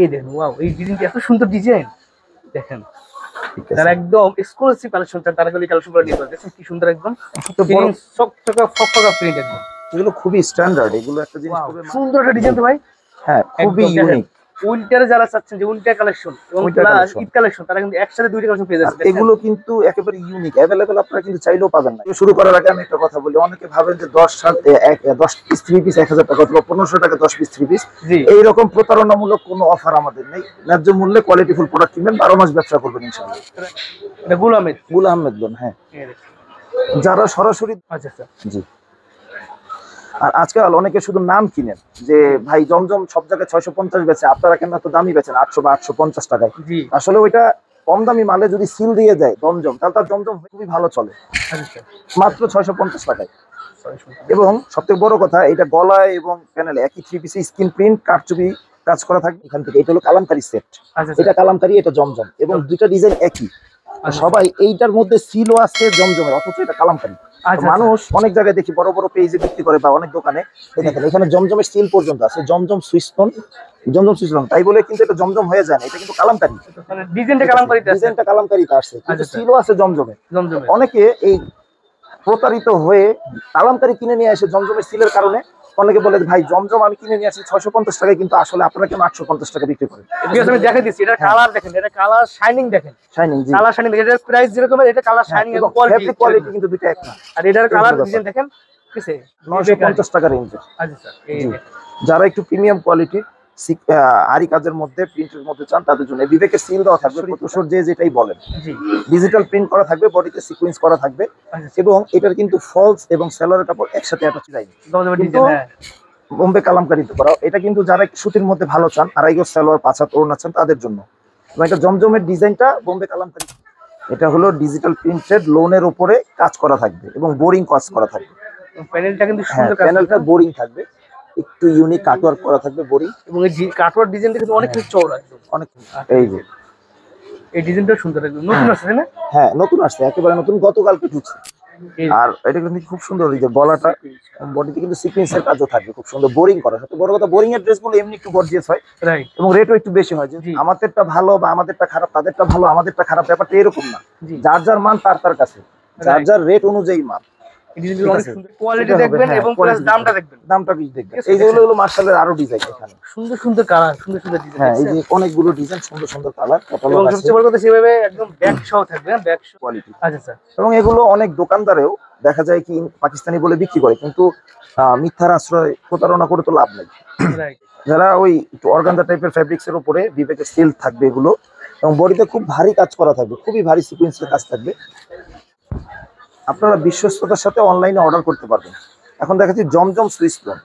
এই দেখেন, ওয়াও, এই ডিজাইনটা এত সুন্দর ডিজাইন। দেখেন, যারা একদম এক্সক্লুসিভ কালেকশন চান তারা গেলে কালেকশন করে নিতে পারবে। দেখেন কি সুন্দর, একদম তো বড় ফকফকা প্রিন্ট একদম। এগুলো খুবই স্ট্যান্ডার্ড, এগুলো একটা জিনিস ওয়াও, খুবই সুন্দর একটা ডিজাইন তো ভাই। হ্যাঁ, খুবই ইউনিক। উইন্টারে যারা চাচ্ছেন যে উইন্টার কালেকশন এবং ঈদ কালেকশন, তারা কিন্তু একসাথে দুইটা কালেকশন পেয়ে যাচ্ছে। এগুলো কিন্তু একেবারে ইউনিক, अवेलेबल আপনারা কিন্তু চাইলেও পাবেন না। শুরু করার আগে আমি একটা কথা বলি, অনেকে ভাবেন যে 10 পিস 3 পিস 1000 টাকা অথবা 1500 টাকা 10 পিস 3 পিস, এই রকম প্রতারণামূলক কোনো অফার আমাদের নেই। ন্যায্য মূল্যে কোয়ালিটিফুল প্রোডাক্ট কিনবেন, 12 মাস ব্যবসা করবেন ইনশাআল্লাহ। এটা গুল আহমেদ লোন, হ্যাঁ, যারা সরাসরি। আচ্ছা আচ্ছা, জি। আর আজকাল অনেকে শুধু নাম কিনেন যে ভাই জমজম সব জায়গায় 650 বেচে, আপনারা কেন এত দামি বেচেন 800 বা 850 টাকায়। আসলে ওইটা কম দামি মালে যদি সিল দিয়ে যায় জমজম, তাহলে তার জমজম খুবই ভালো চলে মাত্র 650 টাকায়। এবং সবথেকে বড় কথা, এটা গলায় এবং প্যানেলে একই 3 পিসে স্ক্রিন প্রিন্ট কারচুপি কাজ করা থাকবে এখান থেকে। এটা হলো কালামকারী সেট, এটা কালামকারী, এটা জমজম, এবং দুইটা ডিজাইন একই। সবাই এইটার মধ্যে সিলও আছে জমজমের, অথচ এটা কালামকারী। মানুষ অনেক জায়গায় দেখি বড় বড় পেজে বিক্রি করে বা অনেক দোকানে, দেখেন এখানে জমজমের সিল পর্যন্ত আছে, জমজম সুইস্টোন, জমজম সুইস্টোন, তাই বলে কিন্তু এটা জমজম হয়ে যায় না, এটা কিন্তু কালামকারী। ডিজাইনটা কালামকারীতে আসছে, কিন্তু সিলও আছে জমজমে। অনেকে এই প্রতারিত হয়ে কালামকারী কিনে নিয়ে আসে জমজমের সিলের কারণে। অনেকে বলে ভাই জমজম আমি কিনে নিয়ে আসি 650 টাকায়, কিন্তু আসলে আপনারা কেন 850 টাকা বিক্রি করেন? আমি দেখাই দিচ্ছি, এটা কালার দেখেন, এটা কালার শাইনিং দেখেন, শাইনিং, জি, কালার শাইনিং দেখেন, এটার প্রাইস যেরকম এটা কালার শাইনিং এবং কোয়ালিটি কিন্তু দুটো এক না। আর এটার কালার ডিজাইন দেখেন কিসে 950 টাকা রেঞ্জে। আচ্ছা স্যার, এই যারা একটু প্রিমিয়াম কোয়ালিটির আরি কাজের মধ্যে প্রিন্টের মধ্যে চান তাদের জন্য বিবেকের সিল দেওয়া থাকবে, প্রত্যেক যে যেটাই বলেন, ডিজিটাল প্রিন্ট করা থাকবে, বডিতে সিকোয়েন্স করা থাকবে, এবং এটার কিন্তু ফলস এবং সেলরের কাপড় একসাথে অ্যাটাচ যায়নি, বোম্বে কালামকারীতে করা। এটা কিন্তু যারা সুতির মধ্যে ভালো চান, আড়াই গজ সালোয়ার 5 হাত ওড়না চান তাদের জন্য। এবং এটা জমজমের ডিজাইনটা বোম্বে কালামকারী, এটা হলো ডিজিটাল প্রিন্টেড লোনের উপরে কাজ করা থাকবে এবং বোরিং কাজ করা থাকবে। প্যানেলটা কিন্তু সুন্দর, প্যানেলটা বোরিং থাকবে, একটু ইউনিক কাটওয়ার্ক করা থাকবে বোরিং, এবং এই কাটওয়ার্ক ডিজাইনটা কিন্তু অনেক চওড়া, অনেক। এই যে এই ডিজাইনটা সুন্দর, একদম নতুন আসছে না? হ্যাঁ, নতুন আসছে, একেবারে নতুন, গতকালকে ঢুকছে। আর এটা কিন্তু খুব সুন্দর, এই যে গলাটা বডিতে কিন্তু সিকোয়েন্সের কাজও থাকবে, খুব সুন্দর বোরিং করা। সবচেয়ে বড় কথা, বোরিং এর ড্রেসগুলো এমনি একটু গর্জিয়াস হয়, রাইট, এবং রেটও একটু বেশি হয়। যে আমাদেরটা ভালো বা আমাদেরটা খারাপ, তাদেরটা ভালো আমাদেরটা খারাপ, ব্যাপারটা এরকম না। যার যার মান তার তার কাছে, যার যার রেট অনুযায়ী মান। কোয়ালিটি দেখবেন এবং প্লাস দামটা দেখবেন, দামটা বেশি দেখবেন। এই যেগুলো হলো মার্শালের আরো ডিজাইন, এখানে সুন্দর সুন্দর কালার, সুন্দর সুন্দর ডিজাইন। হ্যাঁ, এই যে অনেকগুলো ডিজাইন, সুন্দর সুন্দর কালার, এবং সবচেয়ে বড় কথা সেভাবে একদম ব্যাক সহ থাকবে, ব্যাক কোয়ালিটি। আচ্ছা স্যার, এবং এগুলো অনেক দোকানদারেও দেখা যায় কি পাকিস্তানি বলে বিক্রি করে, কিন্তু মিথ্যার আশ্রয় প্রতারণা করে তো লাভ নেই। যারা ওই একটু অর্গানজা টাইপের ফেব্রিক্স এর উপরে বিবেকের সিল থাকবে এগুলো, এবং বডিতে খুব ভারী কাজ করা থাকবে, খুবই ভারী সিকোয়েন্সের কাজ থাকবে। আপনারা বিশ্বস্ততার সাথে অনলাইনে অর্ডার করতে পারবেন। এখন দেখাচ্ছি জমজম সুইস্টোন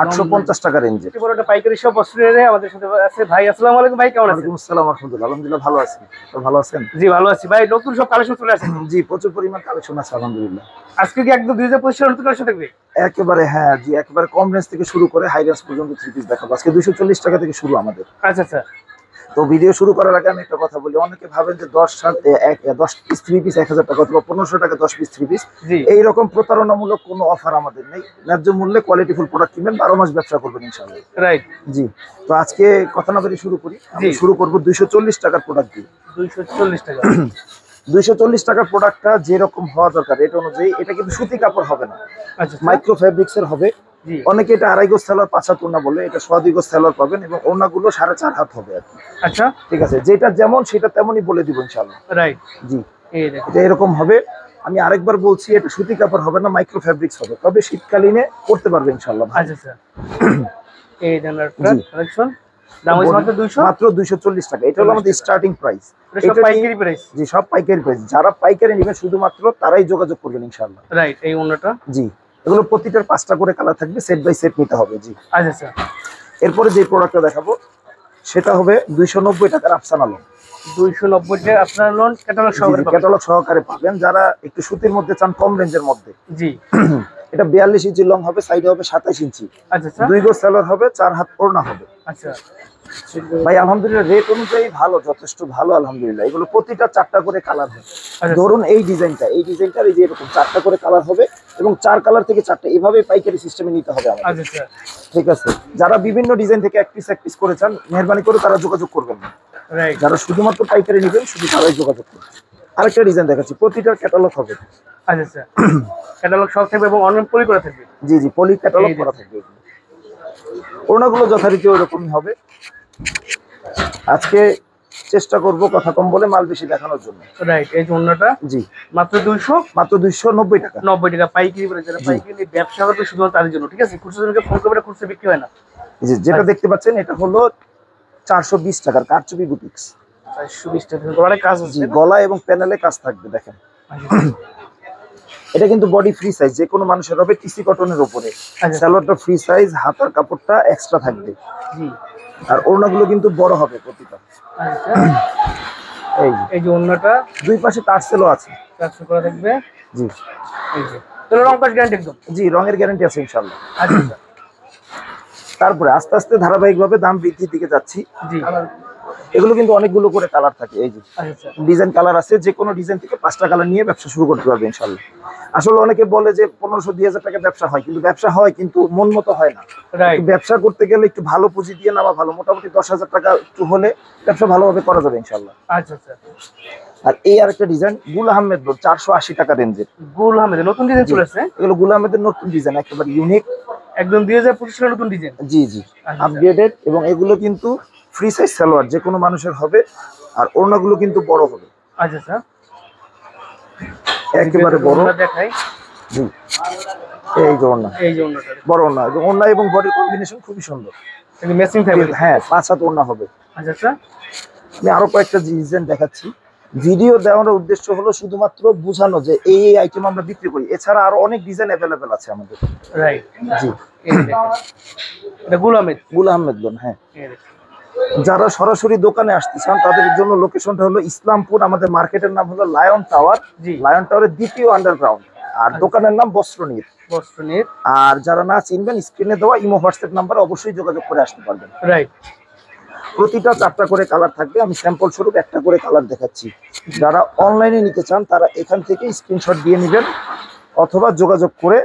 850 টাকা রেঞ্জে। বড় একটা পাইকারি শপ অস্ট্রেলিয়ায় আমাদের সাথে আছে ভাই। আসসালামু আলাইকুম ভাই, কেমন আছেন? ওয়ালাইকুম আসসালাম ওয়া রাহমাতুল্লাহ। আলহামদুলিল্লাহ ভালো আছি, তো ভালো আছেন? জি ভালো আছি ভাই। নতুন সব কালেকশন চলে আসছে? জি, প্রচুর পরিমাণ কালেকশন আছে আলহামদুলিল্লাহ। আজকে কি একদম 2025 এর নতুন কালেকশন থাকবে? একেবারে হ্যাঁ, জি, একেবারে কম রেঞ্জ থেকে শুরু করে হাই রেঞ্জ পর্যন্ত 3 পিস দেখাবো। আজকে 240 টাকা থেকে শুরু আমাদের। আচ্ছা আচ্ছা। তো ভিডিও শুরু করার আগে আমি একটা কথা বলি, অনেকে ভাবেন যে 10 পিস 3 পিস 1000 টাকা অথবা 1500 টাকা 10 পিস 3 পিস, এইরকম প্রতারণামূলক কোনো অফার আমাদের নেই। ন্যায্য মূল্যে কোয়ালিটিফুল প্রোডাক্ট কিনবেন, 12 মাস ব্যবসা করবেন ইনশাআল্লাহ। রাইট, জি। তো আজকে কথা না বলে শুরু করি। শুরু করব 240 টাকার প্রোডাক্ট দিয়ে। 240 টাকা। 240 টাকার প্রোডাক্টটা যেরকম হওয়া দরকার রেট অনুযায়ী, এটা কিন্তু সুতি কাপড় হবে না, আচ্ছা, মাইক্রো ফেব্রিক্স এর হবে। অনেকে এটা আড়াই গজ সালোয়ার 5 হাত ওড়না বলে, এটা 2.5 গজ সালোয়ার পাবেন, এবং ওড়নাগুলো 4.5 হাত হবে আর কি। আচ্ছা, ঠিক আছে, যেটা যেমন সেটা তেমনই বলে দিব ইনশাআল্লাহ। রাইট, জি। এটা এরকম হবে, আমি আরেকবার বলছি, এটা সুতি কাপড় হবে না, মাইক্রো ফেব্রিক্স হবে, তবে শীতকালীনে পড়তে পারবে ইনশাআল্লাহ। আচ্ছা স্যার, এই ধরনের কালেকশন দাম মাত্র 240 টাকা। এটা হলো আমাদের স্টার্টিং প্রাইস। এটা পাইকারি প্রাইস। জি, সব পাইকারি প্রাইস। যারা পাইকারি নেবেন শুধুমাত্র তারাই যোগাযোগ করবেন ইনশাআল্লাহ। রাইট, এই ওন্নাটা, জি, এগুলো প্রতিটার 5টা করে কালার থাকবে, সেট বাই সেট নিতে হবে। জি, আচ্ছা স্যার। এরপরে যে প্রোডাক্টটা দেখাবো সেটা হবে 290 টাকার আফসানা লোন। 290 টাকা আফসানা লোন, ক্যাটালগ সহকারে পাবেন। ক্যাটালগ সহকারে পাবেন। যারা একটু সুতির মধ্যে চান, কম রেঞ্জের মধ্যে, জি, এটা 42 ইঞ্চি লং হবে, সাইডে হবে 27 ইঞ্চি। আচ্ছা আচ্ছা 2 গজ সালোয়ার হবে, 4 হাত ওড়না হবে। আচ্ছা ভাই আলহামদুলিল্লাহ রেট অনুযায়ী ভালো, যথেষ্ট ভালো আলহামদুলিল্লাহ। এগুলো প্রতিটা 4টা করে কালার হবে। আচ্ছা। ধরুন এই ডিজাইনটার এই যে এরকম 4টা করে কালার হবে এবং 4 কালার থেকে 4টা এভাবে পাইকারি সিস্টেমে নিতে হবে আমাদের। আচ্ছা আচ্ছা ঠিক আছে, যারা বিভিন্ন ডিজাইন থেকে এক পিস করে চান মেহেরবানি করে তারা যোগাযোগ করবেন না। রাইট। যারা শুধুমাত্র পাইকারি নেবেন শুধু তারাই যোগাযোগ করবেন। আরেকটা ডিজাইন দেখাচ্ছি, প্রতিটার ক্যাটালগ হবে। আচ্ছা আচ্ছা ক্যাটালগ সব থাকবে এবং অনলাইন পলি করা থাকবে। জি জি, পলি ক্যাটালগ করা থাকবে। ওড়নাগুলো যথারীতি ওইরকমই হবে। আজকে চেষ্টা করব কথা কম বলে মাল বেশি দেখানোর জন্য। রাইট। এই যে ওড়নাটা জি মাত্র 290 টাকা। 90 টাকা পাইকারি বলে, যারা পাইকারি নিয়ে ব্যবসা করবে শুধুমাত্র তাদের জন্য। ঠিক আছে, খুচরা জনকে ফোন করবে, খুচরা বিক্রি হয় না। জি, যেটা দেখতে পাচ্ছেন এটা হলো 420 টাকার কারচুপি বুটিক্স। 420 টাকা গলায় কাজ আছে। জি, গলা এবং প্যানেলে কাজ থাকবে দেখেন। এটা কিন্তু বডি ফ্রি সাইজ, যে কোনো মানুষের হবে, টিসি কটনের উপরে। সালোয়ারটা ফ্রি সাইজ, হাতার কাপড়টা এক্সট্রা থাকবে। জি। আর ওড়নাগুলো কিন্তু বড় হবে প্রতিটা। আচ্ছা এই যে ওড়নাটা দুই পাশে টার্সেলও আছে, টার্সেল করা থাকবে। জি। এই যে তাহলে রং কাজ গ্যারান্টি একদম। জি, রঙের গ্যারান্টি আছে ইনশাআল্লাহ। আচ্ছা তারপরে আস্তে আস্তে ধারাবাহিকভাবে দাম বৃদ্ধির দিকে যাচ্ছি। জি। এগুলো কিন্তু অনেকগুলো করে কালার থাকে। এই যে আচ্ছা ডিজাইন কালার আছে, যে কোনো ডিজাইন থেকে 5টা কালার নিয়ে ব্যবসা শুরু করতে পারবে ইনশাআল্লাহ। আসলে অনেকে বলে যে 1500-2000 টাকা ব্যবসা হয়, কিন্তু ব্যবসা হয় কিন্তু মন মতো হয় না। রাইট। ব্যবসা করতে গেলে একটু ভালো পুঁজি দিয়ে নেওয়া ভালো। মোটামুটি 10,000 টাকা একটু হলে ব্যবসা ভালোভাবে করা যাবে ইনশাআল্লাহ। আচ্ছা আচ্ছা। আর এই আরেকটা ডিজাইন গুল আহমেদ 480 টাকা রেঞ্জের। গুল আহমেদের নতুন ডিজাইন চলে আসছে। এগুলো গুল আহমেদের নতুন ডিজাইন, একেবারে ইউনিক, একদম 2025 সালের নতুন ডিজাইন। জি জি, আপগ্রেডেড। এবং এগুলো কিন্তু ফ্রি সাইজ সালোয়ার, যে কোনো মানুষের হবে। আর ওড়নাগুলো কিন্তু বড় হবে। আচ্ছা আচ্ছা একেবারে বড় দেখাই। জি, এই যে ওড়না, এই যে ওড়নাটা বড় ওড়না, এবং ওড়না এবং বডির কম্বিনেশন খুবই সুন্দর। এই ম্যাচিং থাকবে। হ্যাঁ, 5 হাত ওড়না হবে। আচ্ছা আচ্ছা আমি আরো কয়েকটা ডিজাইন দেখাচ্ছি। ভিডিও দেওয়ার উদ্দেশ্য হলো শুধুমাত্র বোঝানো যে এই আইটেম আমরা বিক্রি করি, এছাড়া আরো অনেক ডিজাইন অ্যাভেলেবেল আছে আমাদের। রাইট। জি, এই দেখেন এটা গুল আহমেদ। গুল আহমেদ লোন। হ্যাঁ, এই দেখেন যারা সরাসরি দোকানে আসতে চান তাদের জন্য লোকেশনটা হলো ইসলামপুর। আমাদের মার্কেটের নাম হলো লায়ন টাওয়ার। জি। লায়ন টাওয়ারের দ্বিতীয় আন্ডারগ্রাউন্ড। আর দোকানের নাম বস্ত্রনীর। বস্ত্রনীর। আর যারা না চিনবেন স্ক্রিনে দেওয়া ইমো হোয়াটসঅ্যাপ নাম্বারে অবশ্যই যোগাযোগ করে আসতে পারবেন। রাইট। প্রতিটা 4টা করে কালার থাকবে। আমি স্যাম্পল স্বরূপ একটা করে কালার দেখাচ্ছি। যারা অনলাইনে নিতে চান তারা এখান থেকে স্ক্রিনশট দিয়ে নেবেন, অথবা যোগাযোগ করে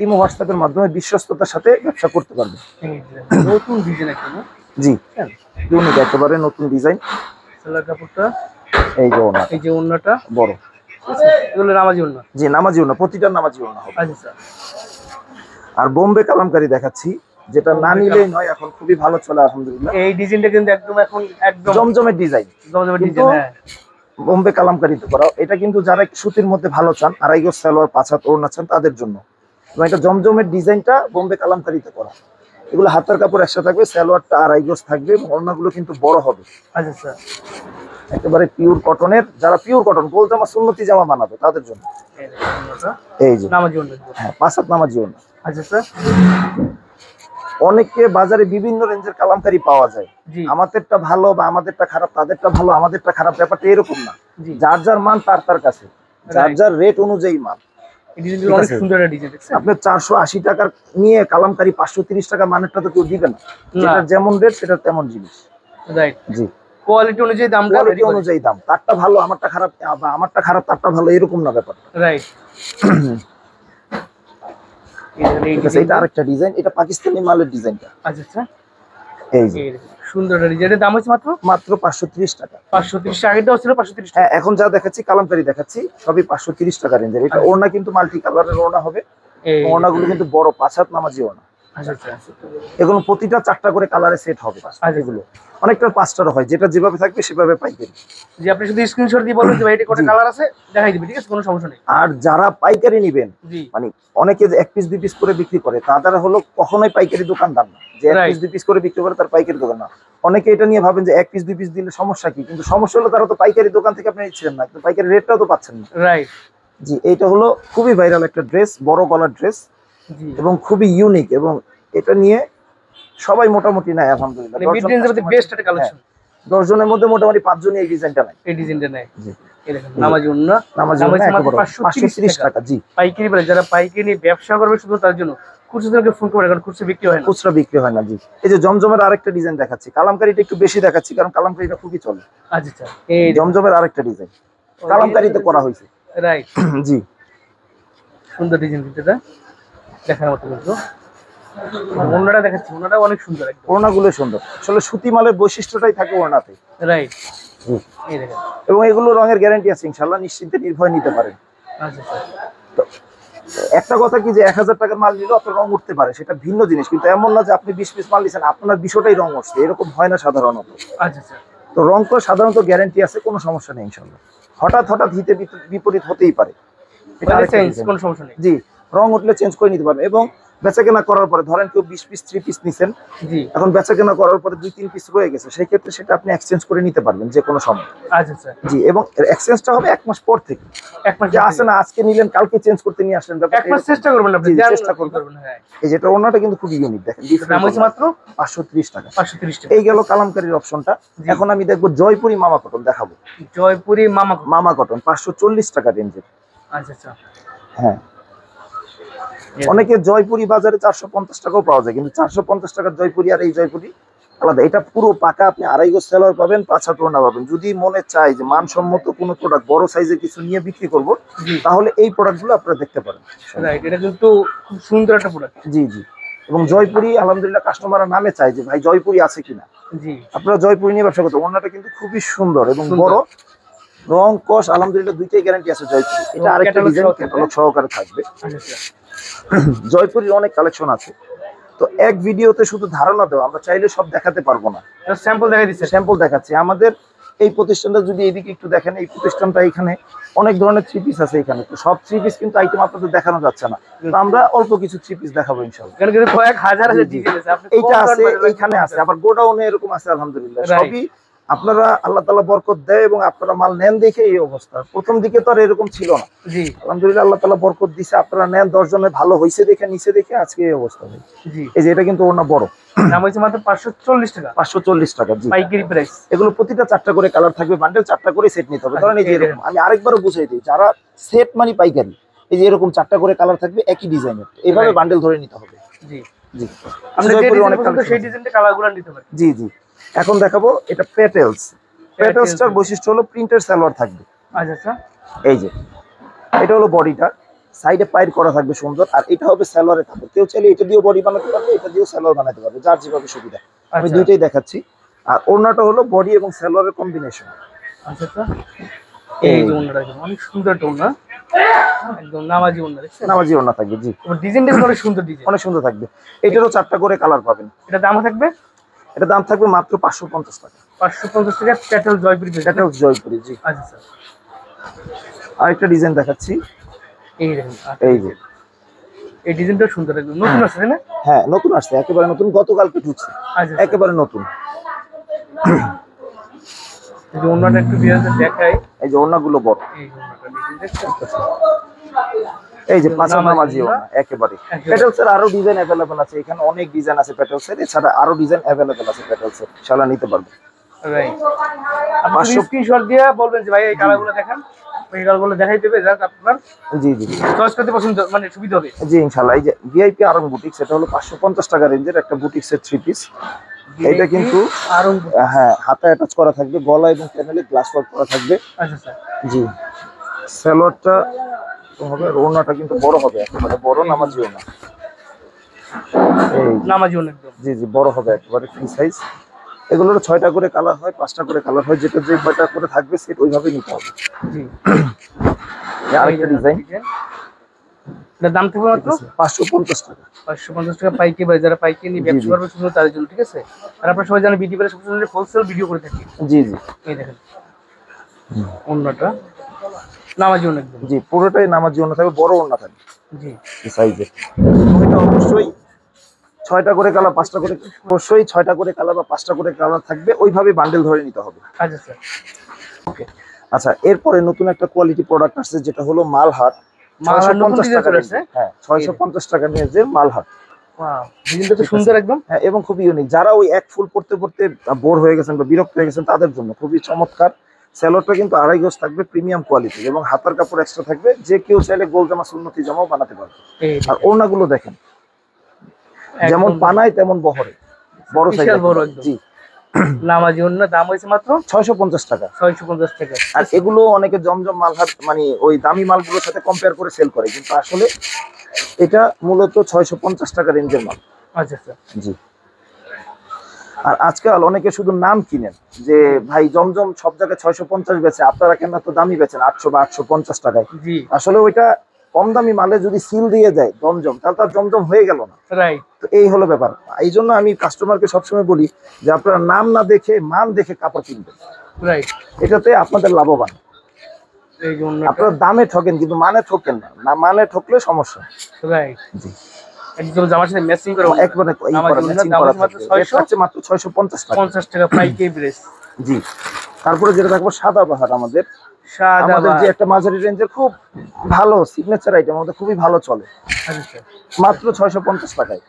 ইমো হোয়াটসঅ্যাপের মাধ্যমে বিশ্বস্ততার সাথে ব্যবসা করতে পারবেন। নতুন ডিজাইন একটা না? জি, ইউনিক, একেবারে নতুন ডিজাইন। সালোয়ার কাপড়টা এই যে ওড়না, এই যে ওড়নাটা বড়। এগুলো নামাজি ওড়না। জি, নামাজি ওড়না, প্রতিটা নামাজি ওড়না হবে। আচ্ছা আর বোম্বে কালামকারী দেখাচ্ছি, যেটা না নিলেই নয়, এখন খুবই ভালো চলে আলহামদুলিল্লাহ। এই ডিজাইনটা কিন্তু একদম এখন একদম জমজমের ডিজাইন, জমজমের কিন্তু ডিজাইন। হ্যাঁ, বোম্বে কালামকারীতে করা। এটা কিন্তু যারা একটু সুতির মধ্যে ভালো চান, 2.5 গজ সালোয়ার 5 হাত ওড়না চান তাদের জন্য। এবং এটা জমজমের ডিজাইনটা বোম্বে কালামকারীতে করা। এগুলো হাতার কাপড় একসাথে থাকবে, সালোয়ারটা 2.5 গজ থাকবে এবং ওড়নাগুলো কিন্তু বড় হবে। আচ্ছা আচ্ছা একেবারে পিওর কটনের। যারা পিওর কটন গোল জামা সুন্নতি জামা বানাবে তাদের জন্য এই দেখেন ওড়নাটা এই যে নামাজি ওড়না। হ্যাঁ, 5 হাত নামাজি ওড়না। আচ্ছা স্যার। অনেকে বাজারে বিভিন্ন রেঞ্জের কালামকারী পাওয়া যায়। জি। আমাদেরটা ভালো বা আমাদেরটা খারাপ, তাদেরটা ভালো আমাদেরটা খারাপ, ব্যাপারটা এরকম না। জি। যার যার মান তার কাছে, যার যার রেট অনুযায়ী মাল। এই ডিজাইনগুলো অনেক সুন্দর একটা ডিজাইন দেখছেন। আপনি 480 টাকার নিয়ে কালামকারী 530 টাকা মানেরটা তো কেউ দিবে না। যেটা যেমন রেট সেটা তেমন জিনিস। রাইট। জি, কোয়ালিটি অনুযায়ী দামটা কোয়ালিটি অনুযায়ী দাম। তারটা ভালো আমারটা খারাপ, বা আমারটা খারাপ তারটা ভালো, এরকম না ব্যাপার। রাইট। ঠিক আছে, এটা আরেকটা ডিজাইন, এটা পাকিস্তানি মালের ডিজাইনটা। আচ্ছা আচ্ছা এই যে সুন্দর একটা ডিজাইনের দাম হচ্ছে মাত্র 530 টাকা। 530 টাকা। আগেরটাও ছিল 530 টাকা। হ্যাঁ, এখন যা দেখাচ্ছি কালামকারী দেখাচ্ছি সবই 530 টাকা রেঞ্জের। এটা ওড়না কিন্তু মাল্টি কালারের ওড়না হবে। এই ওড়নাগুলো কিন্তু বড় 5 হাত নামাজি ওড়না। আচ্ছা আচ্ছা এগুলো প্রতিটা 4টা করে কালারে সেট হবে। এগুলো অনেকটা 5টারও হয়, যেটা যেভাবে থাকবে সেভাবে পাইকারি। যে আপনি শুধু স্ক্রিনশট দিয়ে বলবেন যে ভাই এটা কোন কালার আছে দেখাই দিবেন, ঠিক আছে, কোনো সমস্যা নেই। আর যারা পাইকারি নেবেন, জি, মানে অনেকে যে 1 পিস 2 পিস করে বিক্রি করে, তারা হলো কখনোই পাইকারি দোকানদার না। যে 1 পিস 2 পিস করে বিক্রি করে তার পাইকারি দোকান না। অনেকে এটা নিয়ে ভাবেন যে 1 পিস 2 পিস দিলে সমস্যা কি, কিন্তু সমস্যা হলো তারা তো পাইকারি দোকান থেকে আপনি নিচ্ছেন না, কিন্তু পাইকারি রেটটাও তো পাচ্ছেন না। রাইট। জি, এইটা হলো খুবই ভাইরাল একটা ড্রেস, বড় গলার ড্রেস, জি, এবং খুবই ইউনিক। এবং এটা নিয়ে সবাই মোটামুটি নেয় আলহামদুলিল্লাহ। মানে মিড রেঞ্জের মধ্যে বেস্ট একটা কালেকশন। 10 জনের মধ্যে মোটামুটি 5 জনই এই ডিজাইনটা নাই। এই ডিজাইনটা নেয়। জি এই দেখেন নামাজি ওন্না, নামাজি দাম ওন্না হচ্ছে মাত্র একেবারে 530 530 টাকা। জি পাইকারি বলে যারা পাইকারি নিয়ে ব্যবসা করবে শুধু তার জন্য। খুচরাকে ফোন করে, কারণ খুচরা বিক্রি হয় না। খুচরা বিক্রি হয় না। জি এই যে জমজমের আরেকটা ডিজাইন দেখাচ্ছি, কালামকারীটা একটু বেশি দেখাচ্ছি কারণ কালামকারীটা খুবই চলে। আচ্ছা আচ্ছা, এই জমজমের আরেকটা ডিজাইন কালামকারীতে করা হয়েছে। রাইট, জি সুন্দর ডিজাইন কিন্তু এটা দেখার মতো। কিন্তু ওন্নাটা দেখাচ্ছি, ওন্নাটা অনেক সুন্দর একদম। ওড়নাগুলো সুন্দর, আসলে সুতি মালের বৈশিষ্ট্যটাই থাকে ওড়নাতে। রাইট, এই দেখেন। এবং এগুলো রঙের গ্যারান্টি আছে ইনশাআল্লাহ, নিশ্চিন্তে নির্ভয় নিতে পারেন। আচ্ছা আচ্ছা, একটা কথা কি যে 1000 টাকার মাল নিলেও আপনার রং উঠতে পারে, সেটা ভিন্ন জিনিস, কিন্তু এমন না যে আপনি 20 পিস মাল নিচ্ছেন আপনার 20টাই রং উঠছে, এরকম হয় না সাধারণত। আচ্ছা আচ্ছা, তো রং তো সাধারণত গ্যারান্টি আছে, কোনো সমস্যা নেই ইনশাআল্লাহ। হঠাৎ হঠাৎ হিতে বিপরীত হতেই পারে, এটা আরেকটা চেঞ্জ, reason। কোনো সমস্যা নেই। জি রং উঠলে চেঞ্জ করে নিতে পারবেন। এবং বেচাকেনা করার পরে ধরেন কেউ 20 পিস 3 পিস নিছেন, জি এখন বেচাকেনা করার পরে 2-3 পিস রয়ে গেছে, সেই ক্ষেত্রে সেটা আপনি এক্সচেঞ্জ করে নিতে পারবেন যে কোনো সময়। আচ্ছা আচ্ছা, জি এবং এক্সচেঞ্জটা হবে 1 মাস পর থেকে। এক মাস যে আসে না আজকে নিলেন কালকে চেঞ্জ করতে নিয়ে আসলেন, এক মাস চেষ্টা করবেন আপনি, জি, দেন চেষ্টা করবেন। হ্যাঁ। এই যেটা ওনাটা কিন্তু খুব ইউনিক, দেখেন দাম হচ্ছে মাত্র 530 টাকা। 530 টাকা। এই গেল কালামকারীর অপশনটা। জি। এখন আমি দেখবো জয়পুরি মামা কটন দেখাবো। জয়পুরি মামা। মামা কটন 540 টাকা রেঞ্জের। আচ্ছা আচ্ছা, হ্যাঁ অনেকে জয়পুরি বাজারে 450 টাকাও পাওয়া যায়, কিন্তু 450 টাকার জয়পুরি আর এই জয়পুরি আলাদা। এটা পুরো পাকা, আপনি 2.5 গজ সেলর পাবেন, 5 হাত ওড়না পাবেন। যদি মনে চায় যে মানসম্মত কোনো প্রোডাক্ট বড় সাইজের কিছু নিয়ে বিক্রি করব, জি তাহলে এই প্রোডাক্টগুলো আপনারা দেখতে পারেন। রাইট, এটা কিন্তু খুব সুন্দর একটা প্রোডাক্ট। জি জি এবং জয়পুরি আলহামদুলিল্লাহ কাস্টমাররা নামে চায় যে ভাই জয়পুরি আছে কিনা। জি, আপনারা জয়পুরি নিয়ে ব্যবসা করতে, ওড়নাটা কিন্তু খুবই সুন্দর এবং সুন্দর। বড়, রং কস আলহামদুলিল্লাহ দুইটাই গ্যারান্টি আছে জয়পুরি। এটা আরেকটা ক্যাটালগ ডিজাইন, সহ থাকবে। ক্যাটালগ সহকারে থাকবে। আচ্ছা আচ্ছা, জয়পুরির অনেক কালেকশন আছে, তো এক ভিডিওতে শুধু ধারণা দেওয়া, আমরা চাইলে সব দেখাতে পারবো না। স্যাম্পল দেখাই দিচ্ছে। স্যাম্পল দেখাচ্ছি। আমাদের এই প্রতিষ্ঠানটা যদি এইদিকে একটু দেখেন, এই প্রতিষ্ঠানটা এখানে অনেক ধরনের 3 পিস আছে এখানে, তো সব 3 পিস কিন্তু আইটেম আপনাদের দেখানো যাচ্ছে না, তো আমরা অল্প কিছু 3 পিস দেখাবো ইনশাআল্লাহ। এখানে কিন্তু কয়েক হাজার জি, জি। ডিজাইন আছে, আপনি এইটা কম আছে, দাম বাড়ালে এইখানে আছে, আবার গোডাউনে এরকম আছে আলহামদুলিল্লাহ। Right. সবই আপনারা আল্লাহ তাআলা বরকত দেয় এবং আপনারা মাল নেন দেখে এই অবস্থা। প্রথম দিকে তো আর এরকম ছিল না, জি আলহামদুলিল্লাহ আল্লাহ তাআলা বরকত দিছে, আপনারা নেন 10 জনের ভালো হইছে দেখে নিচে দেখে আজকে এই অবস্থা ভাই। জি, এই যে এটা কিন্তু ওড়না বড়, দাম হচ্ছে মাত্র 540 টাকা 540 টাকা। জি পাইকারি প্রাইস। এগুলো প্রতিটা 4টা করে কালার থাকবে, বান্ডেল 4টা করে সেট নিতে হবে। ধরেন এই যে এরকম, আমি আরেকবারও বুঝাই দিই, যারা সেট মানে পাইকারি, এই যে এরকম 4টা করে কালার থাকবে একই ডিজাইনের, এইভাবে Right. বান্ডেল ধরে নিতে হবে। জি, জি আমরা যে জয়পুরের ডিজাইন অনেক পছন্দ collection সেই আছে। ডিজাইনটা কালারগুলো নিতে পারি। জি জি এখন দেখাবো এটা পেটেলস। পেটেলসটার বৈশিষ্ট্য হলো প্রিন্টের সালোয়ার থাকবে। আচ্ছা আচ্ছা, এই যে এটা হলো বডিটা, সাইডে পাইর করা থাকবে সুন্দর, আর এটা হবে সালোয়ারে থাকবে। কেউ চাইলে এটা দিয়েও বডি বানাতে পারবে, এটা দিয়েও সালোয়ার বানাতে পারবে, যার যেভাবে সুবিধা। আমি আচ্ছা। দুইটাই দেখাচ্ছি। আর ওড়নাটা হলো বডি এবং সালোয়ারের কম্বিনেশন। আচ্ছা আচ্ছা, এই যে ওন্নাটা দেখুন, অনেক সুন্দর একটা ওন্না, একদম নামাজি ওন্না দেখছেন। নামাজি ওড়না থাকবে। জি ডিজাইনটা কিন্তু অনেক সুন্দর ডিজাইন। অনেক সুন্দর থাকবে। এটারও 4টা করে কালার পাবেন। এটা দাম থাকবে এটা দাম থাকবে মাত্র 550 টাকা। 550 টাকা ক্যাটাল জয়পুরি পেজ। এটা জয়পুরি। জি আচ্ছা স্যার, আরেকটা ডিজাইন দেখাচ্ছি। এই দেখুন, এই যে এই ডিজাইনটা সুন্দর একদম নতুন আছে তাই না? হ্যাঁ নতুন আসছে, একেবারে নতুন, গতকালকে ঢুকছে, আচ্ছা একেবারে নতুন। এই যে ওন্নাটা একটু বিয়ারদের দেখাই, এই যে ওড়নাগুলো বড়, এই যে ওন্নাটা ডিজাইন দেখছেন। এই যে পাঁচা নামাজি ওড়না একেবারে। পেটেলসের আরো ডিজাইন अवेलेबल আছে, এখানে অনেক ডিজাইন আছে পেটেলসের, এছাড়া আরো ডিজাইন अवेलेबल আছে পেটেলসের, ইনশাআল্লাহ নিতে পারবেন। রাইট, আপনি স্ক্রিনশট দিয়ে বলবেন যে ভাই এই কালারগুলো দেখান, এই কালারগুলো দেখাই দেবে, জাস্ট আপনার জি জি চয়েস করতে পছন্দ মানে সুবিধা হবে। জি ইনশাআল্লাহ। এই যে ভিআইপি আরং বুটিক, সেটা হলো 550 টাকা রেঞ্জের একটা বুটিক্সের 3 পিস। এটা কিন্তু আরং, হ্যাঁ হাতে অ্যাটাচ করা থাকবে, গলা এবং প্যানেলে গ্লাস ওয়ার্ক করা থাকবে। আচ্ছা স্যার, জি সালোয়ারটা হবে, ওড়নাটা কিন্তু বড় হবে, একেবারে বড় নামাজি ওড়না। এই নামাজি ওন্না একদম। জি জি বড় হবে, একেবারে ফ্রি সাইজ। এগুলোর 6টা করে কালার হয়, 5টা করে কালার হয়, যেটা যে কয়টা করে থাকবে সেট ওইভাবে নিতে হবে। জি, আরেকটা ডিজাইন, এটার দাম থাকবে মাত্র 550 টাকা। 550 টাকা পাইকারি বাজারে, যারা পাইকারি নিয়ে জি, ব্যবসা জি। করবে শুধু তাদের জন্য, ঠিক আছে? আর আপনারা সবাই জানেন বিডি করে সবসময় হোলসেল ভিডিও করে থাকি। জি জি এই দেখেন ওন্নাটা নামাজি ওন্না একদম। জি পুরোটাই নামাজি ওড়না থাকবে, বড় ওড়না থাকবে জি, এই সাইজে। এটা অবশ্যই 6টা করে কালার, 5টা করে, অবশ্যই 6টা করে কালার বা 5টা করে কালার থাকবে, ওইভাবে বান্ডেল ধরে নিতে হবে। আচ্ছা স্যার, ওকে। আচ্ছা এরপরে নতুন একটা কোয়ালিটি প্রোডাক্ট আসছে, যেটা হলো মালহার। মালহার নতুন 650 ডিজাইন টাকা চলে রেঞ্জে। আসছে। হ্যাঁ 650 টাকা রেঞ্জের মালহার। ওয়াও, ডিজাইনটা তো সুন্দর একদম। হ্যাঁ, এবং খুবই ইউনিক। যারা ওই এক ফুল পড়তে পড়তে বোর হয়ে গেছেন বা বিরক্ত হয়ে গেছেন তাদের জন্য খুবই চমৎকার। স্যালোয়ারটা কিন্তু 2.5 গজ থাকবে, প্রিমিয়াম কোয়ালিটি, এবং হাতার কাপড় এক্সট্রা থাকবে। যে কেউ চাইলে গোল জামা সুন্নতি জামাও বানাতে পারবে। এই আর ওড়নাগুলো দেখেন, যেমন একদম পানায় তেমন বহরে, বড় সাইজ। বিশাল বড় একদম। জি, নামাজি ওড়না, দাম হয়েছে মাত্র 650 টাকা। 650 টাকা। আর এগুলো অনেকে জমজম মাল মানে ওই দামি মালগুলোর সাথে কম্পেয়ার করে সেল করে, কিন্তু আসলে এটা মূলত 650 টাকা রেঞ্জের মাল। আচ্ছা আচ্ছা। জি। আর আজকাল অনেকে শুধু নাম কিনেন যে ভাই জমজম সব জায়গায় 650 বেচে, আপনারা কেন এত দামি বেচেন 800 বা 850 টাকায়। জি, আসলে ওইটা কম দামি মালে যদি সিল দিয়ে দেয় জমজম, তাহলে তার জমজম হয়ে গেল না। রাইট। তো এই হলো ব্যাপার। এই জন্য আমি কাস্টমারকে সবসময় বলি যে আপনারা নাম না দেখে মান দেখে কাপড় কিনবেন, রাইট। এটাতে আপনাদের লাভবান। এই জন্য আপনারা দামে ঠকেন কিন্তু মানে ঠকেন না, না মানে ঠকলে সমস্যা। রাইট। জি, একদম জামার সাথে ম্যাচিং করে একবারে নামাজি ওড়না, ম্যাচিং দাম করা হচ্ছে মাত্র থাকবে। রেট থাকছে মাত্র 650 টাকা। 650 টাকা পাইকারি প্রাইস। জি। তারপরে যেটা থাকবো সাদা বাহার, আমাদের যে একটা মাঝারি রেঞ্জের খুব ভালো সিগনেচার আইটেম, আমাদের খুবই ভালো চলে, আচ্ছা, মাত্র 650 টাকায়।